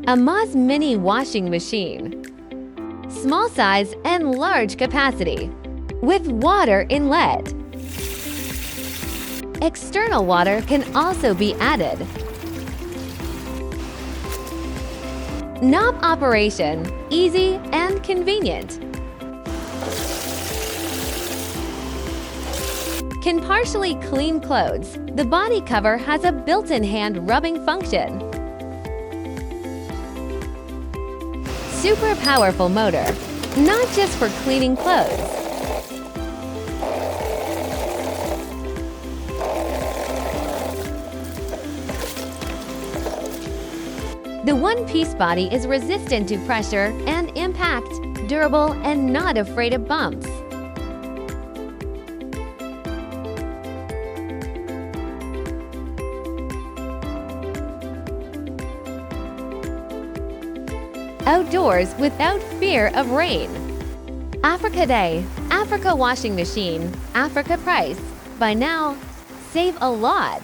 Amaz mini washing machine. Small size and large capacity. With water inlet. External water can also be added. Knob operation, easy and convenient. Can partially clean clothes. The body cover has a built-in hand rubbing function. Super powerful motor, not just for cleaning clothes. The one-piece body is resistant to pressure and impact, durable and not afraid of bumps. Outdoors without fear of rain. Africa Day, Africa washing machine, Africa price. By now, save a lot.